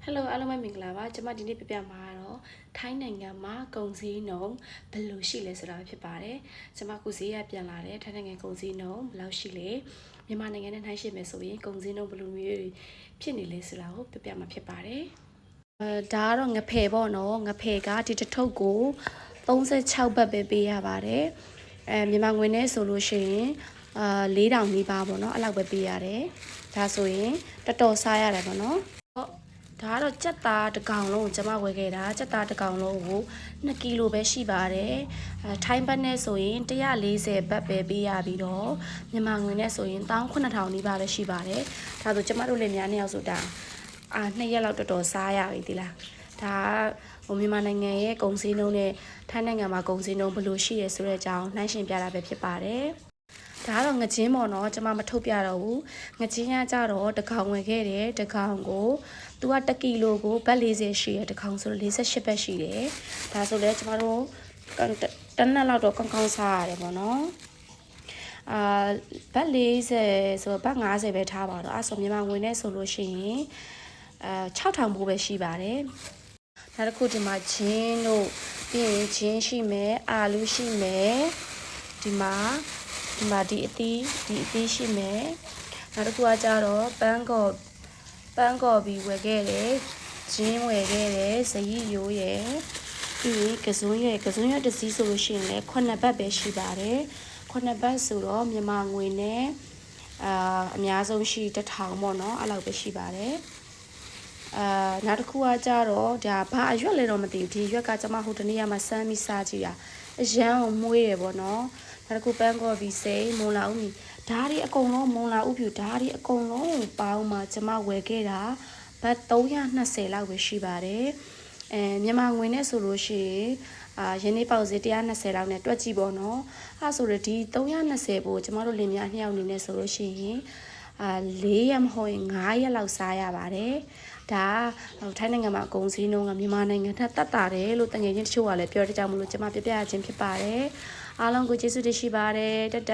Hello အားလုံးပဲမင်္ဂလာပါကျွန်မဒီနေ့ပြပြမှာတော့ထိုင်းနိုင်ငံမှာကုန်စည်နှုန်းဘယ်လိုရှိလဲဆိုတာဖြစ်ပါတယ်ကျွန်မခုဈေးရပြန်လာတယ်ထိုင်းနိုင်ငံကုန်စည်နှုန်းဘယ်လောက်ရှိလဲမြန်မာနိုင်ငံနဲ့နှိုင်းယှဉ်မယ်ဆိုရင်ကုန်စည်နှုန်းဘယ်လိုမျိုးဖြစ်နေလဲဆိုတာကိုပြပြမှာဖြစ်ပါတယ်ဒါကတော့ငဖယ်ပေါ့နော်ငဖယ်ကဒီတစ်ထုပ်ကို36ဘတ်ပဲပေးရပါတယ်မြန်မာငွေနဲ့ဆိုလို့ရှိရင်4000နီးပါးပေါ့နော်အဲ့လောက်ပဲပေးရတယ်ဒါဆိုရင်တော်တော်စားရတယ်ပေါ့နော်ဒါကတော့ကြက်သားတစ်ကောင်လုံးကိုကျွန်မဝယ်ခဲ့တာကြက်သားတစ်ကောင်လုံးကို2ကီလိုပဲရှိပါတယ်ထိုင်းဘတ်နဲ့ဆိုရင်140ဘတ်ပဲပေးရပြီးတော့မြန်မာငွေနဲ့ဆိုရင်19000နီးပါးပဲရှိပါတယ်ဒါဆိုကျွန်မတို့လည်းများနေအောင်ဆိုတာ2ရက်လောက်တော်တော်စားရပြီဒီလားဒါမြန်မာနိုင်ငံရဲ့ကုန်စည်နှုန်းနဲ့ထိုင်းနိုင်ငံမှာကုန်စည်နှုန်းဘယ်လိုရှိရဲဆိုတဲ့အကြောင်းနှိုင်းယှဉ်ပြတာပဲဖြစ်ပါတယ်ဒါကတော့ငချင်းပေါ့နော်ကျွန်မမထုတ်ပြတော့ဘူးငချင်းရကြတော့တစ်ကောင်ဝယ်ခဲ့တယ်တစ်ကောင်ကိုသူက1ကီလိုကိုဘတ်40ရှိရတစ်ကောင်ဆိုတော့48ဘတ်ရှိတယ်ဒါဆိုလဲကျွန်မတို့တနက်လောက်တော့ကောင်းစားရတယ်ပေါ့နော်ဘတ်40ဆိုတော့ဘတ်50ပဲထားပါတော့အဲ့ဆိုမြန်မာငွေနဲ့ဆိုလို့ရှိရင်6000ဘိုးပဲရှိပါတယ်နောက်တစ်ခုဒီမှာဂျင်းတို့ပြီးရင်ဂျင်းရှိမယ်အာလူးရှိမယ်ဒီမှာဒီအသီးရှိမယ်နောက်တစ်ခုကကြတော့ပန်းကော်ပြီးဝယ်ခဲ့တယ်ဂျင်းဝယ်ခဲ့တယ်ဇရီယိုးရယ်ပြီးရင်ကစွန်းရယ်တစ်စီးဆိုလို့ရှိရင်လည်း9ဘတ်ပဲရှိပါတယ်9ဘတ်ဆိုတော့မြန်မာငွေနဲ့အများဆုံးရှိ1000ပေါ့နော်အဲ့လောက်ပဲရှိပါတယ်နောက်တစ်ခုကကြတော့ဒါဘာအရွက်လဲတော့မသိဘူးဒီရွက်ကကျွန်မဟိုတနေ့ကမှစမ်းပြီးစားကြည့်တာအရန်ကိုမွေးရပေါ့နော်နောက်တစ်ခုပန်းကော်ပြီးစိမ့်မုံလာဦးမီဓာတ်တွေအကုန်လုံးမုံလာဦးဖြူဓာတ်တွေအကုန်လုံးပေါင်းမှကျွန်မဝယ်ခဲ့တာဘတ်320လောက်ပဲရှိပါတယ်မြန်မာငွေနဲ့ဆိုလို့ရှိရင်ရင်းနှီးပေါက်ဈေး120လောက်နဲ့တွက်ကြည့်ပေါ့နော်အဲ့ဆိုတော့ဒီ320ပို့ကျွန်မတို့လင်မယား2ယောက်အနေနဲ့ဆိုလို့ရှိရင်4ရက်မဟုတ်ရင်5ရက်လောက်စားရပါတယ်ဒါထိုင်းနိုင်ငံမှာအကုန်စည်းနှုန်းကမြန်မာနိုင်ငံထက်တက်တာတယ်လို့တငယ်ချင်းတချို့ကလည်းပြောကြကြမလို့ကျွန်မပြပြရခြင်းဖြစ်ပါတယ်အားလုံးကိုကျေးဇူးတင်ရှိပါတယ်တတ